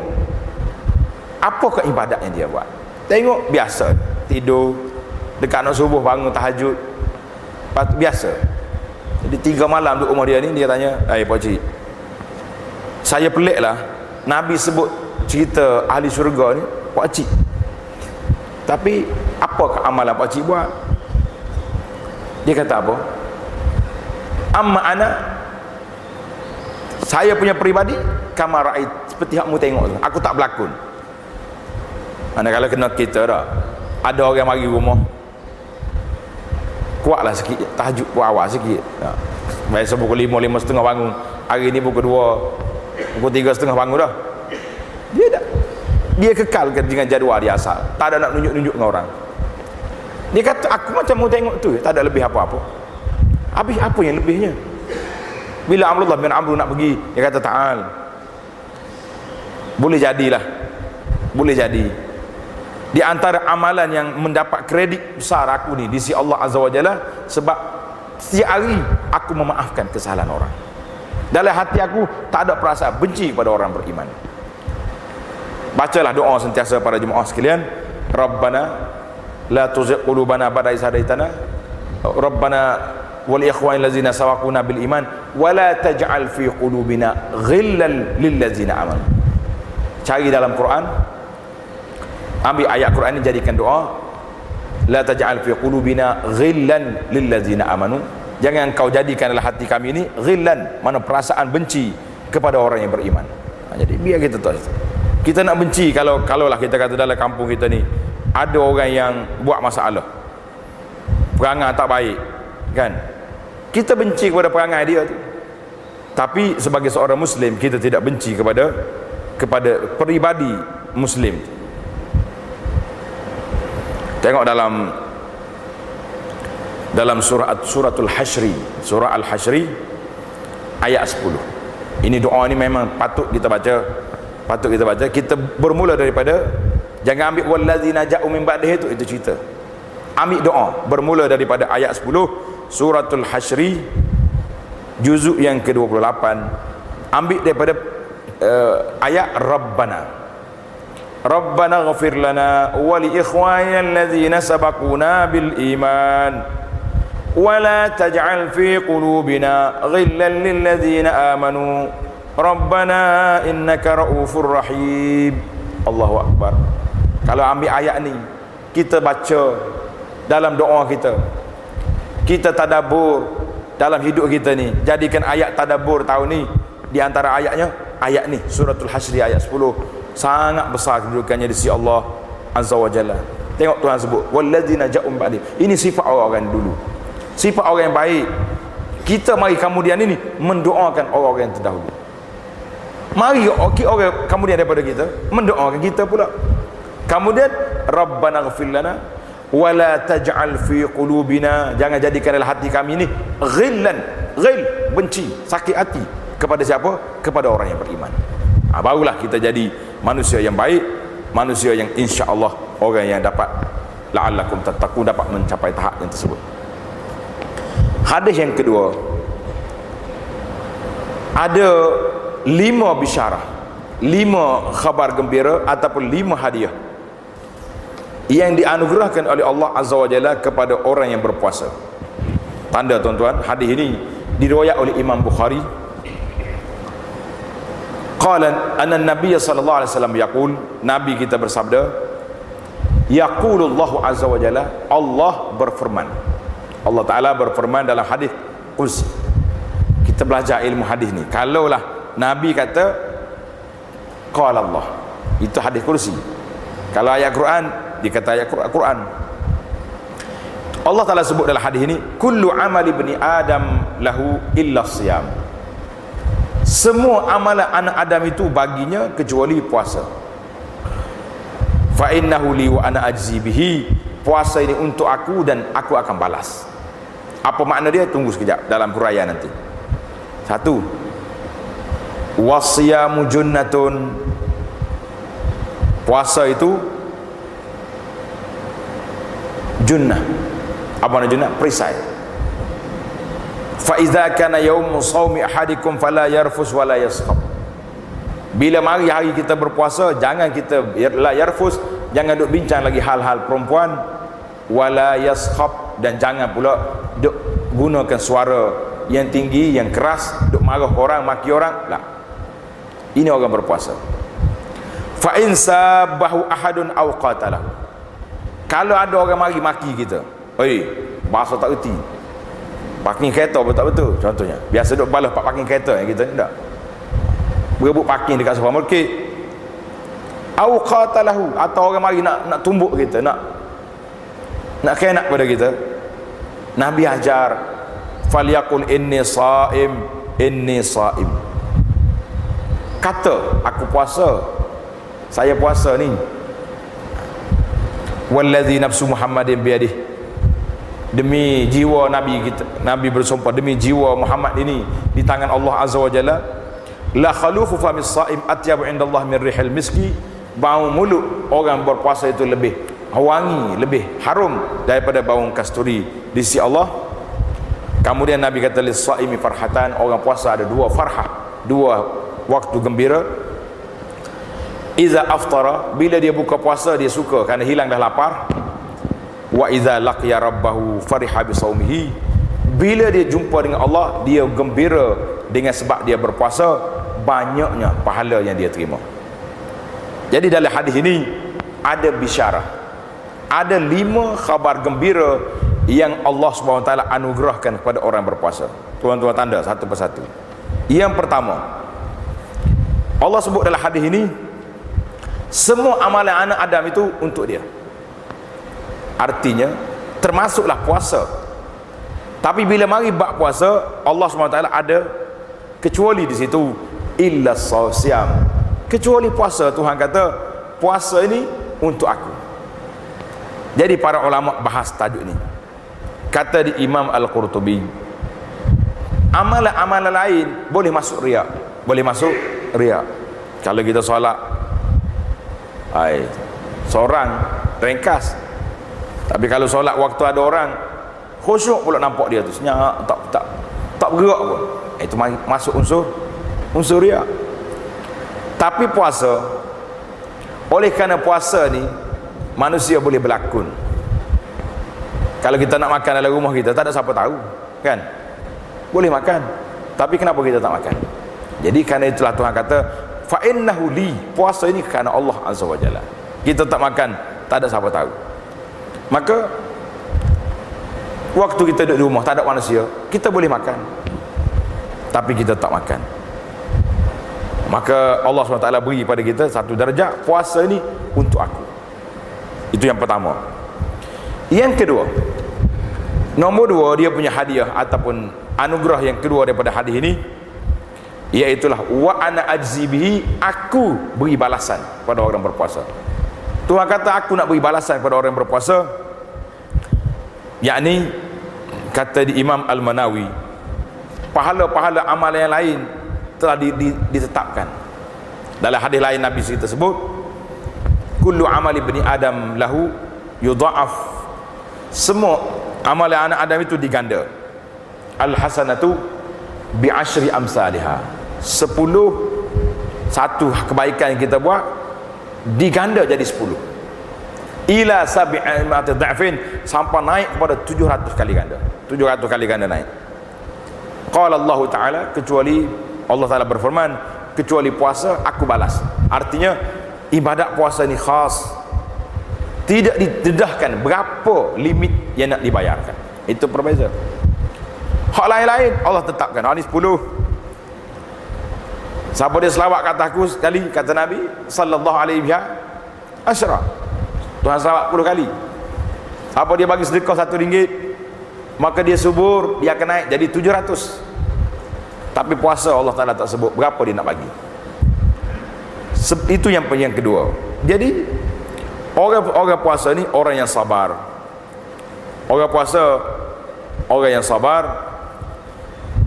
apakah ibadat yang dia buat. Tengok biasa, tidur dekat nak subuh, bangun tahajud, biasa. Jadi 3 malam duduk rumah dia ni. Dia tanya, pakcik, saya pelik lah, Nabi sebut cerita ahli syurga ni pakcik, tapi apakah amalan pakcik buat? Dia kata apa? Amma ana, saya punya peribadi kama ra'ait, seperti hakmu tengok tu, aku tak berlakon. Kalau kena kita dah, ada orang mari rumah, kuatlah sikit, tahajud pun awal sikit. Biasa pukul 5, 5:30 bangun. Hari ni pukul 2, pukul 3:30 bangun dah. Dia kekalkan dengan jadual dia asal, tak ada nak nunjuk-nunjuk dengan orang. Dia kata aku macam mau tengok tu, tak ada lebih apa-apa. Habis apa yang lebihnya? Bila Abdullah bin Amr nak pergi, dia kata ta'al, boleh jadilah, boleh jadi di antara amalan yang mendapat kredit besar aku ni di sisi Allah Azza wa Jalla, sebab setiap hari aku memaafkan kesalahan orang. Dalam hati aku tak ada perasaan benci kepada orang beriman. Bacalah doa sentiasa para jemaah sekalian. Rabbana la tuzigh qulubana ba'da idh hadaitana, Rabbana wal ikhwan allazina sabaquna bil iman wa la taj'al fi qulubina ghillan lil ladzina amanu. Cari dalam Quran, ambil ayat Quran ini jadikan doa. La taj'al fi qulubina ghillan lil ladzina amanu. Jangan kau jadikan dalam hati kami ini ghillan, mana perasaan benci kepada orang yang beriman. Jadi biar kita tahu, kita nak benci kalau lah kita kata dalam kampung kita ni ada orang yang buat masalah, perangai tak baik kan, kita benci kepada perangai dia tu. Tapi sebagai seorang Muslim, kita tidak benci kepada peribadi Muslim. Tengok dalam suratul Hasyri, surah Al-Hasyri ayat 10. Ini doa ni memang patut kita baca. Kita bermula daripada, jangan ambil wallazina ja'u min ba'dih itu cerita. Ambil doa bermula daripada ayat 10 suratul Hasyri juzuk yang ke-28, ambil daripada ayat Rabbana. Rabbana ghafir lana wa li ikhwanina alladhina sabaquna bil iman wa la taj'al fi qulubina ghillan lil ladzina amanu Rabbana innaka raufur rahim. Allahu akbar. Kalau ambil ayat ni, kita baca dalam doa kita, kita tadabbur dalam hidup kita ni, jadikan ayat tadabbur tahun ni di antara ayatnya ayat ni, suratul Hasyr ayat 10, sangat besar kedudukannya di sisi Allah Azza wa Jalla. Tengok Tuhan sebut walladzina ja'um ba'di. Ini sifat orang dulu, sifat orang yang baik. Kita mari kemudian ini mendoakan orang-orang yang terdahulu. Mari orang kemudian daripada kita mendoakan kita pula. Kemudian Rabbana ghfir lana wa la taj'al fi qulubina, jangan jadikan dalam hati kami ni ghillan, ghil, benci, sakit hati kepada siapa? Kepada orang yang beriman. Barulah kita jadi manusia yang baik, manusia yang insya-Allah orang yang dapat la'allakum tattaqun, dapat mencapai tahap yang tersebut. Hadis yang kedua, ada 5 bisyarah, 5 khabar gembira ataupun 5 hadiah yang dianugerahkan oleh Allah Azza wa Jalla kepada orang yang berpuasa. Tanda tuan-tuan, hadis ini diriwayat oleh Imam Bukhari. Qala anna Nabiy sallallahu alaihi wasallam yaqul, Nabi kita bersabda, yaqulullahu azza wa jalla, Allah berfirman. Allah Taala berfirman dalam hadis qudsi. Kita belajar ilmu hadis ni. Kalaulah Nabi kata qala Allah, itu hadis kursi. Kalau ayat Quran, dikata ayat Quran. Allah Taala sebut dalam hadis ini, kullu amali ibni adam lahu illa siyam. Semua amalan anak Adam itu baginya kecuali puasa. Fa innahu li wa ana ajzi bihi. Puasa ini untuk aku dan aku akan balas. Apa makna dia? Tunggu sekejap dalam huraian nanti. 1. Wasiyamu junnatun. Puasa itu junnah. Apa makna junnah? Perisai. Fa idza kana yaumu shaumi ahadikum fala yarfus wala yaskhab. Bila mari hari kita berpuasa, jangan kita la yarfus, jangan duk bincang lagi hal-hal perempuan, wala yaskhab, dan jangan pula duk gunakan suara yang tinggi, yang keras, duk marah orang, maki orang. La. Ini orang berpuasa. Fa in sabahu ahadun aw qatalahu. Kalau ada orang mari maki kita, oi, bahasa tak erti, parking kereta betul-betul contohnya, biasa duk balas parking kereta yang kita ni tak berebut parking dekat supermarket, au qatalahu, atau orang mari nak tumbuk kita, nak khianat pada kita, Nabi ajar falyaqul inni saim, inni saim, kata aku puasa, saya puasa ni, wallazi nafsu Muhammadin biyadihi, demi jiwa Nabi kita, Nabi bersumpah demi jiwa Muhammad ini di tangan Allah Azza wa Jalla, la khalufu famis saim atyabu indallah min rihil miski. Bau mulut orang berpuasa itu lebih wangi, lebih harum daripada bau kasturi di sisi Allah. Kemudian Nabi kata lis saimi farhatan, orang puasa ada 2 farhah, 2 waktu gembira. Iza aftara, bila dia buka puasa dia suka kerana hilang dah lapar. Wa idza laqiya rabbahu fariha bi saumihi, bila dia jumpa dengan Allah dia gembira dengan sebab dia berpuasa, banyaknya pahala yang dia terima. Jadi dalam hadis ini ada bisyarah, ada 5 khabar gembira yang Allah Subhanahu wa taala anugerahkan kepada orang berpuasa. Tuan-tuan tanda satu persatu. Yang pertama, Allah sebut dalam hadis ini, semua amalan anak Adam itu untuk dia. Artinya termasuklah puasa. Tapi bila mari bab puasa, Allah SWT ada kecuali di situ, illa siyam, kecuali puasa. Tuhan kata puasa ini untuk aku. Jadi para ulama bahas tajuk ini. Kata di Imam Al-Qurtubi, amalan-amalan lain boleh masuk riak, boleh masuk riak. Kalau kita solat, seorang ringkas, tapi kalau solat waktu ada orang, khusyuk pula nampak dia tu senyap, tak bergerak pun. itu masuk unsur riya. Tapi puasa, oleh kerana puasa ni manusia boleh berlakon. Kalau kita nak makan dalam rumah kita, tak ada siapa tahu, kan? Boleh makan, tapi kenapa kita tak makan? Jadi kerana itulah Tuhan kata fa innahu li, puasa ini kerana Allah Azza wa Jalla. Kita tak makan, tak ada siapa tahu. Maka waktu kita duduk di rumah, tak ada manusia, kita boleh makan, tapi kita tak makan. Maka Allah SWT beri pada kita satu darjah, puasa ini untuk aku. Itu yang pertama. Yang kedua, nombor dua, dia punya hadiah ataupun anugerah yang kedua daripada hadis ini, iaitulah wa ana ajzi bihi, aku beri balasan pada orang berpuasa. Tuhan kata aku nak beri balasan pada orang berpuasa, yakni kata di Imam Al-Manawi, pahala-pahala amal yang lain telah ditetapkan. Dalam hadis lain Nabi kita sebut, kullu amali bani Adam lahu yudha'af, semua amal anak Adam itu diganda. Al-hasanatu bi asyri amsalha, 10 satu kebaikan yang kita buat diganda jadi 10 ila sab'ati dha'fin, sampai naik kepada 700 kali ganda. 700 kali ganda naik. Qala Allah Ta'ala, kecuali Allah Ta'ala berfirman, kecuali puasa aku balas. Artinya ibadat puasa ni khas, tidak didedahkan berapa limit yang nak dibayarkan. Itu perbezaan. Hak lain-lain Allah tetapkan, ini 10. Siapa dia selawat kata aku sekali, kata Nabi sallallahu alaihi wasallam, Tuhan selawat 10 kali. Siapa dia bagi sedekah RM1, maka dia subur, dia akan naik jadi 700. Tapi puasa Allah Ta'ala tak sebut berapa dia nak bagi. Itu yang kedua. Jadi orang puasa ni orang yang sabar. Orang puasa orang yang sabar.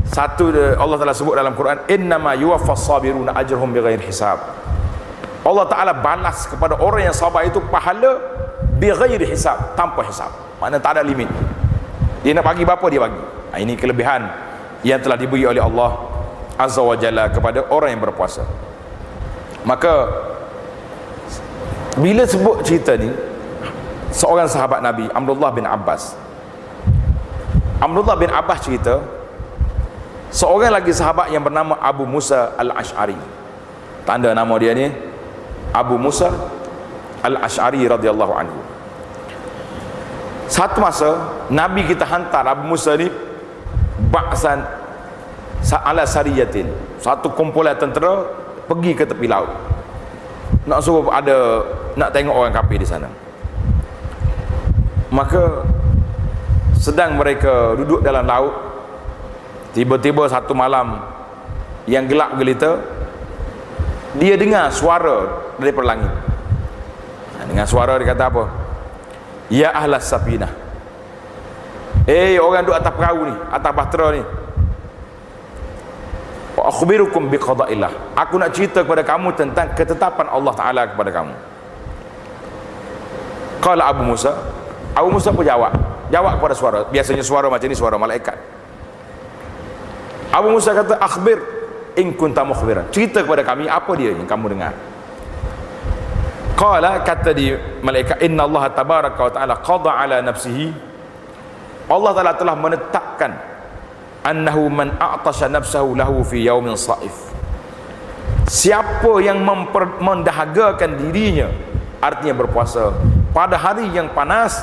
Satu, Allah Ta'ala sebut dalam Quran, innama yuwaffas sabiruna ajrahum bighairi hisab. Allah Ta'ala balas kepada orang yang sabar itu pahala bighairi hisab, tanpa hisab. Maknanya tak ada limit. Dia nak bagi berapa dia bagi. Ini kelebihan yang telah diberi oleh Allah Azza wa Jalla kepada orang yang berpuasa. Maka bila sebut cerita ni, seorang sahabat Nabi, Abdullah bin Abbas cerita, seorang lagi sahabat yang bernama Abu Musa Al-Ash'ari. Tanda nama dia ni Abu Musa Al-Ash'ari radhiyallahu anhu. Satu masa Nabi kita hantar Abu Musa ni ba'san ala sariyatin, satu kumpulan tentera pergi ke tepi laut, nak suruh nak tengok orang kafir di sana. Maka sedang mereka duduk dalam laut, tiba-tiba satu malam yang gelap gelita, dia dengar suara daripada langit. Dengar suara, dia kata apa? Ya ahlas safinah, orang duduk atas perahu ni, atas bahtera ni, wa akhbirukum biqada'illah, aku nak cerita kepada kamu tentang ketetapan Allah Ta'ala kepada kamu. Qala Abu Musa pun jawab kepada suara. Biasanya suara macam ni suara malaikat. Abu Musa kata, akhbir in kunta mukhbiran, cerita kepada kami apa dia yang kamu dengar. Qala, kata di malaikat, inna Allah tabaraka wa ta'ala qada ala nafsihi, Allah Ta'ala telah menetapkan annahu man a'tasha nafsahu lahu fi yaumin saif, siapa yang mendahagakan dirinya, artinya berpuasa pada hari yang panas,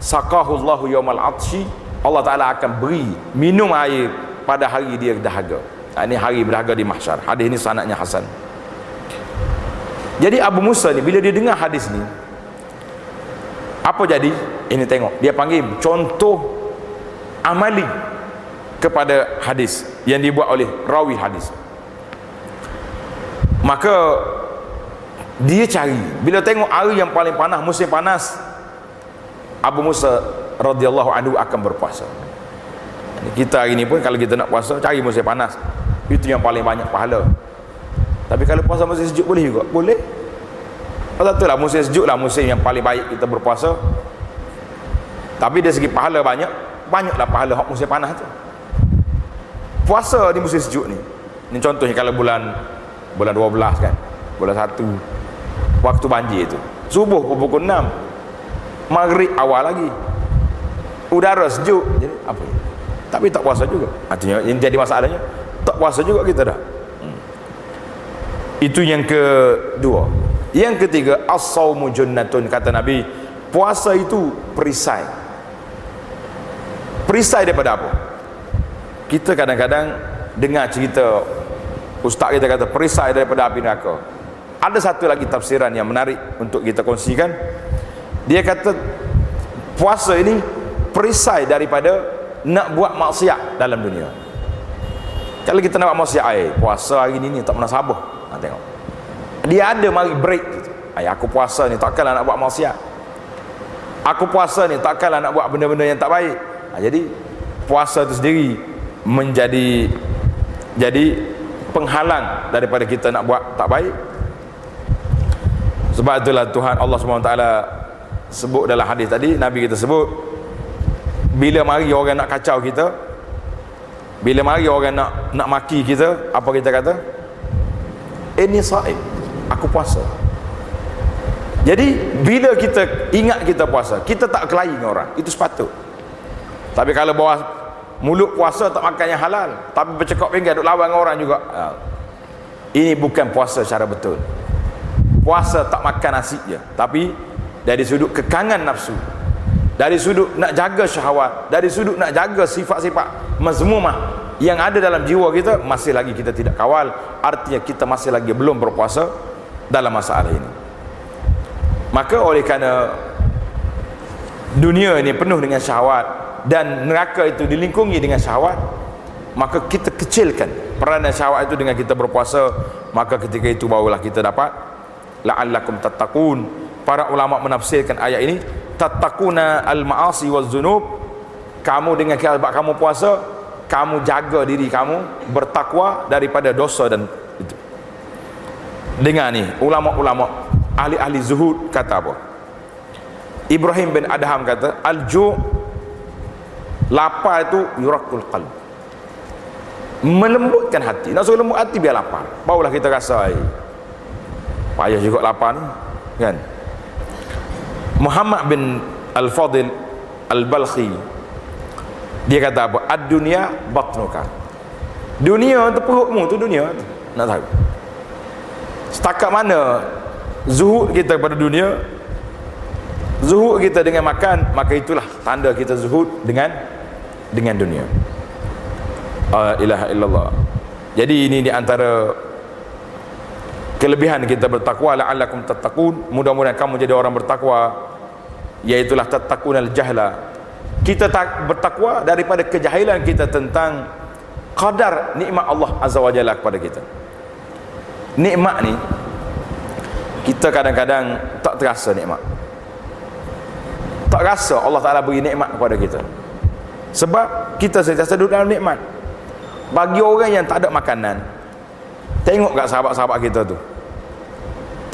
saqahullahu yaumal atshi, Allah Ta'ala akan beri minum air pada hari dia dahaga. Ini hari berdahaga di mahsyar. Hadis ini sanadnya hasan. Jadi Abu Musa ni bila dia dengar hadis ni, apa jadi? Ini tengok, dia panggil contoh amali kepada hadis yang dibuat oleh rawi hadis. Maka dia cari, bila tengok hari yang paling panas, musim panas, Abu Musa radhiyallahu anhu akan berpuasa. Kita hari ni pun kalau kita nak puasa, cari musim panas, itu yang paling banyak pahala. Tapi kalau puasa musim sejuk boleh juga? Boleh. Betul lah, musim sejuk lah musim yang paling baik kita berpuasa. Tapi dari segi pahala banyaklah pahala hak musim panas tu. Puasa di musim sejuk ni. Ni contohnya kalau bulan 12 kan. Bulan 1. Waktu banjir tu. Subuh pukul 6. Maghrib awal lagi. Udara sejuk. Jadi apa? Tapi tak puasa juga. Artinya yang jadi masalahnya tak puasa juga kita dah. Itu yang kedua. Yang ketiga, as-saumu junnatun, kata Nabi, puasa itu perisai. Perisai daripada apa? Kita kadang-kadang dengar cerita ustaz kita kata perisai daripada api neraka. Ada satu lagi tafsiran yang menarik untuk kita kongsikan. Dia kata puasa ini perisai daripada nak buat maksiat dalam dunia. Kalau kita nak buat maksiat, puasa hari ni tak pernah sabar. Tengok, dia ada mari break. Aku puasa ni takkanlah nak buat maksiat. Aku puasa ni takkanlah nak buat benda-benda yang tak baik. Jadi puasa itu sendiri menjadi penghalang daripada kita nak buat tak baik. Sebab itulah Tuhan Allah SWT sebut dalam hadis tadi, Nabi kita sebut, bila mari orang nak kacau kita, bila mari orang nak maki kita, apa kita kata? Ini saim, aku puasa. Jadi bila kita ingat kita puasa, kita tak kelahi dengan orang, itu sepatut. Tapi kalau bawah mulut puasa tak makan yang halal, tapi bercakap pinggir duk lawan dengan orang juga, ini bukan puasa secara betul. Puasa tak makan nasi je, tapi dari sudut kekangan nafsu, dari sudut nak jaga syahwat, dari sudut nak jaga sifat-sifat mazmumah yang ada dalam jiwa kita, masih lagi kita tidak kawal. Artinya kita masih lagi belum berpuasa dalam masalah ini. Maka oleh kerana dunia ini penuh dengan syahwat dan neraka itu dilingkungi dengan syahwat, maka kita kecilkan peranan syahwat itu dengan kita berpuasa. Maka ketika itu barulah kita dapat la'allakum tattaqun. Para ulama menafsirkan ayat ini, tattaquna al-ma'asi waz-zunub, kamu dengan sebab kamu puasa, kamu jaga diri kamu bertakwa daripada dosa dan itu. Dengar ni, ulama-ulama ahli-ahli zuhud kata apa? Ibrahim bin Adham kata, al-ju' lapar itu yurakul qalb, melembutkan hati. Nak suruh lembut hati biar lapar, barulah kita rasa payah juga lapar ni kan. Muhammad bin Al-Fadil Al-Balkhi dia kata apa? Ad-dunya batnuka, dunia tu perutmu tu, dunia tu. Nak tahu setakat mana zuhud kita pada dunia, zuhud kita dengan makan, maka itulah tanda kita zuhud dengan dunia. La ilaha illallah. Jadi ini di antara kelebihan kita bertakwa, la'allakum tattaqun, mudah-mudahan kamu jadi orang bertakwa, iaitulah tattaqunal jahla. Kita tak bertakwa daripada kejahilan kita tentang qadar nikmat Allah Azza wa Jalla kepada kita. Nikmat ni kita kadang-kadang tak terasa nikmat, tak rasa Allah Ta'ala beri nikmat kepada kita, sebab kita sentiasa duduk dalam nikmat. Bagi orang yang tak ada makanan, tengok kat sahabat-sahabat kita tu,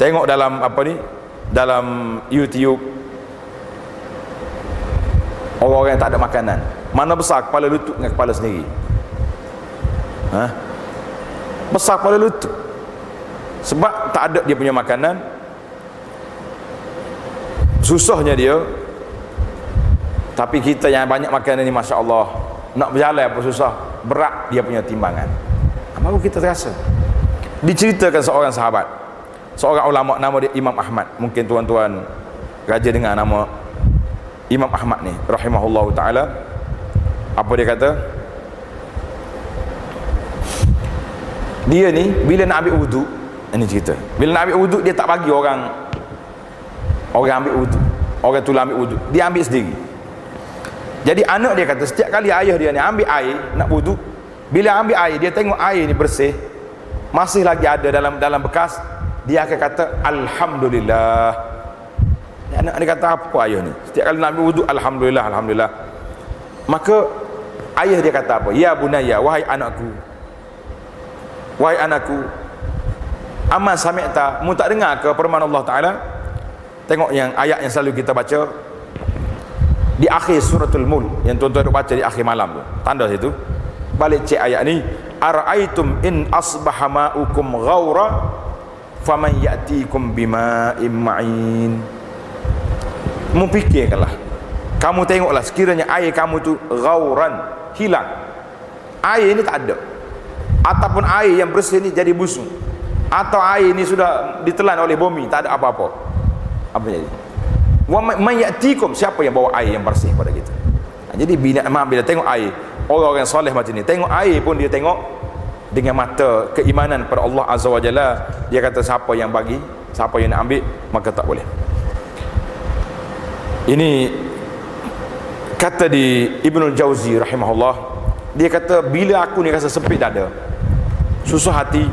tengok dalam apa ni, dalam YouTube, orang-orang yang tak ada makanan, mana besar kepala lutut dengan kepala sendiri? Besar kepala lutut, sebab tak ada dia punya makanan, susahnya dia. Tapi kita yang banyak makanan ni, Masya Allah, nak berjalan apa susah, berat dia punya timbangan. Baru kita terasa. Diceritakan seorang sahabat, seorang ulama, nama dia Imam Ahmad. Mungkin tuan-tuan raja dengar nama Imam Ahmad ni rahimahullahu ta'ala. Apa dia kata? Dia ni bila nak ambil wuduk, ini cerita, bila nak ambil wuduk, dia tak bagi orang ambil wuduk, orang tu ambil wuduk, dia ambil sendiri. Jadi anak dia kata, setiap kali ayah dia ni ambil air nak wuduk, bila ambil air, dia tengok air ni bersih, masih lagi ada dalam bekas, dia akan kata alhamdulillah. Anak dia kata apa ayah ni? Setiap kali nak ambil wuduk, alhamdulillah, alhamdulillah. Maka ayah dia kata apa? Ya bunayya, wahai anakku, wahai anakku, aman sami'ta, mu tak dengar ke firman Allah Ta'ala? Tengok yang ayat yang selalu kita baca di akhir suratul Mulk, yang tuan-tuan baca di akhir malam tu, tanda situ, balik cek ayat ni, ara'aitum in asbaha ma'ukum ghaura faman ya'tikum bima'in ma'in. Memfikirkanlah, kamu tengoklah sekiranya air kamu tu ghauran, hilang, air ni tak ada, ataupun air yang bersih ni jadi busuk, atau air ni sudah ditelan oleh bumi, tak ada apa-apa, apa jadi? Wa man ya'tikum, siapa yang bawa air yang bersih pada kita? Jadi bila tengok air, orang-orang soleh macam ni, tengok air pun dia tengok dengan mata keimanan pada Allah Azza wa Jalla. Dia kata siapa yang bagi, siapa yang nak ambil, maka tak boleh. Ini kata di Ibnul Jauzi rahimahullah, dia kata bila aku ni rasa sempit dada, susah hati,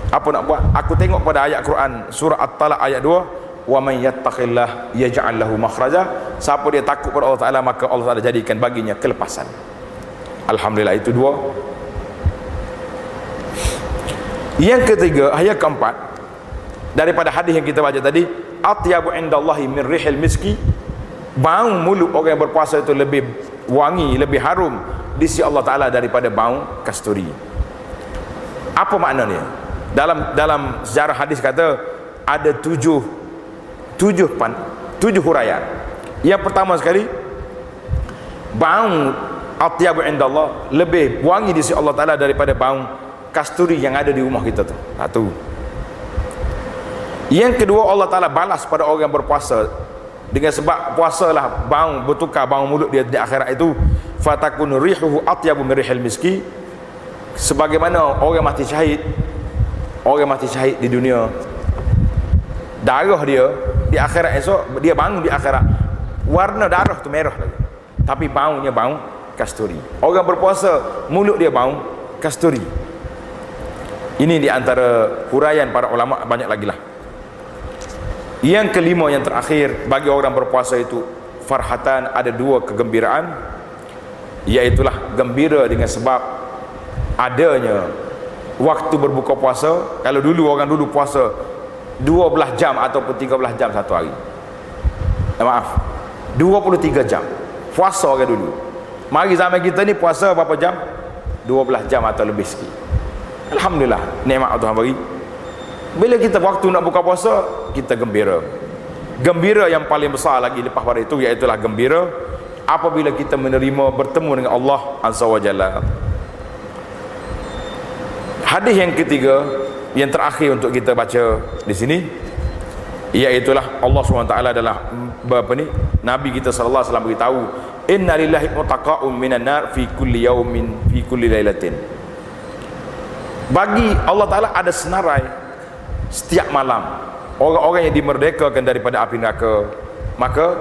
apa nak buat, aku tengok pada ayat Quran surah At-Talaq ayat 2, wa man yattaqillah yaj'al lahu makhraja, siapa dia takut pada Allah Taala maka Allah Taala jadikan baginya kelepasan. Alhamdulillah, itu dua. Yang ketiga, ayat keempat daripada hadis yang kita baca tadi, atyabu indallahi min rihil miski, bau mulut orang yang berpuasa itu lebih wangi, lebih harum di sisi Allah Taala daripada bau kasturi. Apa maknanya? Dalam sejarah hadis kata ada tujuh huraian. Yang pertama sekali, bau atyabu indallah, lebih wangi di sisi Allah Taala daripada bau kasturi yang ada di rumah kita tu. Satu. Yang kedua, Allah Taala balas pada orang yang berpuasa dengan sebab puasalah bau bertukar bau mulut dia di akhirat itu, fatakunu rihuhu atyabu min rihil miski, sebagaimana orang mati syahid di dunia, darah dia di akhirat esok, dia bangun di akhirat, warna darah tu merah lagi, tapi baunya bau kasturi. Orang berpuasa mulut dia bau kasturi. Ini di antara huraian para ulama, banyak lagi lah. Yang kelima, yang terakhir, bagi orang berpuasa itu farhatan, ada dua kegembiraan, iaitulah gembira dengan sebab adanya waktu berbuka puasa. Kalau dulu orang dulu puasa 12 jam ataupun 13 jam satu hari, 23 jam puasa orang dulu. Mari zaman kita ni puasa berapa jam? 12 jam atau lebih sikit. Alhamdulillah, nikmat Tuhan bagi. Bila kita waktu nak buka puasa, kita gembira. Gembira yang paling besar lagi lepas pada itu, iaitulah gembira apabila kita menerima bertemu dengan Allah Azza wa Jalla. Hadis yang ketiga, yang terakhir untuk kita baca di sini, iaitulah Allah SWT adalah Nabi kita sallallahu alaihi wasallam beritahu, inna lillahi mutaqa'un minan nar fi kulli yaumin fi kulli lailatin. Bagi Allah Taala ada senarai setiap malam, orang-orang yang dimerdekakan daripada api neraka. Maka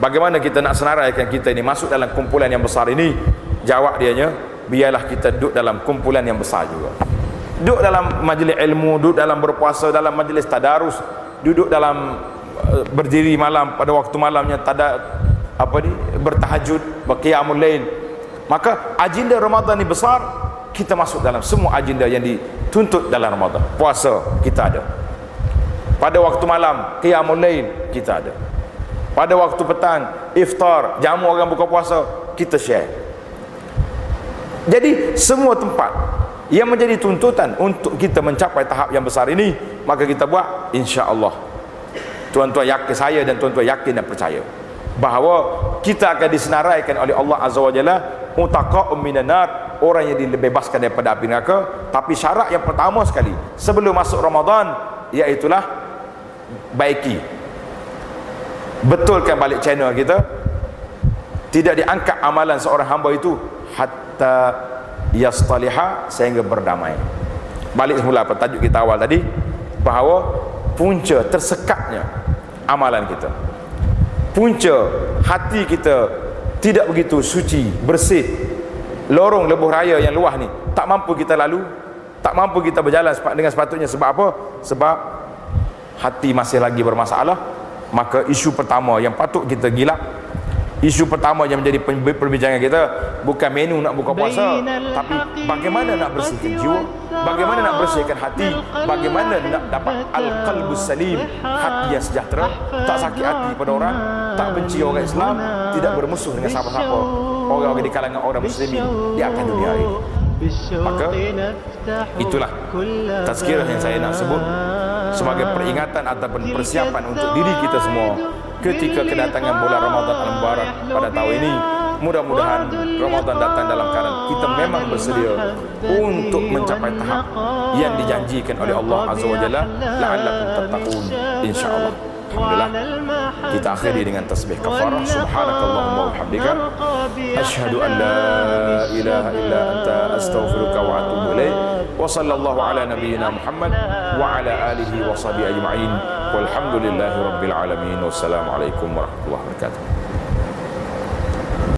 bagaimana kita nak senaraikan kita ini masuk dalam kumpulan yang besar ini? Jawab dianya, biarlah kita duduk dalam kumpulan yang besar juga. Duduk dalam majlis ilmu, duduk dalam berpuasa, dalam majlis tadarus, duduk dalam berdiri malam pada waktu malamnya bertahajud, berqiyamul lail. Maka agenda Ramadan ini besar, kita masuk dalam semua agenda yang dituntut dalam Ramadan. Puasa kita ada, pada waktu malam qiyamul lail kita ada, pada waktu petang iftar, jamu orang buka puasa kita share. Jadi semua tempat yang menjadi tuntutan untuk kita mencapai tahap yang besar ini, maka kita buat, insya-Allah. Tuan-tuan yakin, saya dan tuan-tuan yakin dan percaya bahawa kita akan disenaraikan oleh Allah Azza wa Jalla mutaqa'um minan nar, orang yang dibebaskan daripada api neraka. Tapi syarat yang pertama sekali sebelum masuk Ramadan, iaitulah baiki, betulkan balik channel kita, tidak diangkat amalan seorang hamba itu hatta yastaliha, sehingga berdamai. Balik semula apa tajuk kita awal tadi, bahawa punca tersekatnya amalan kita, punca hati kita tidak begitu suci, bersih, lorong lebuh raya yang luah ni tak mampu kita lalu, tak mampu kita berjalan dengan sepatutnya. Sebab apa? Sebab hati masih lagi bermasalah. Maka isu pertama yang patut kita gilap, Isu pertama yang menjadi perbincangan kita bukan menu nak buka puasa, tapi bagaimana nak bersihkan jiwa, bagaimana nak bersihkan hati, bagaimana nak dapat al-qalbus salim, hati yang sejahtera, tak sakit hati pada orang, tak benci orang Islam, tidak bermusuh dengan siapa-siapa orang-orang di kalangan orang muslimin di atas dunia ini. Maka itulah tazkirah yang saya nak sebut sebagai peringatan ataupun persiapan untuk diri kita semua ketika kedatangan bulan Ramadan Al-Mubarak pada tahun ini. Mudah-mudahan Ramadan datang dalam keadaan kita memang bersedia untuk mencapai tahap yang dijanjikan oleh Allah Azza wa Jalla, la'allakum tattaqun, insyaallah. Alhamdulillah, kita akhiri dengan tasbih kafarah. Subhanakallahumma wa bihamdika asyhadu an la ilaha illa anta astaghfiruka wa atubu ilaik. Wa sallallahu ala nabiyyina Muhammad wa ala alihi wa sahbihi ajma'in. Walhamdulillahi rabbil alamin. Wassalamu alaikum warahmatullahi wabarakatuh.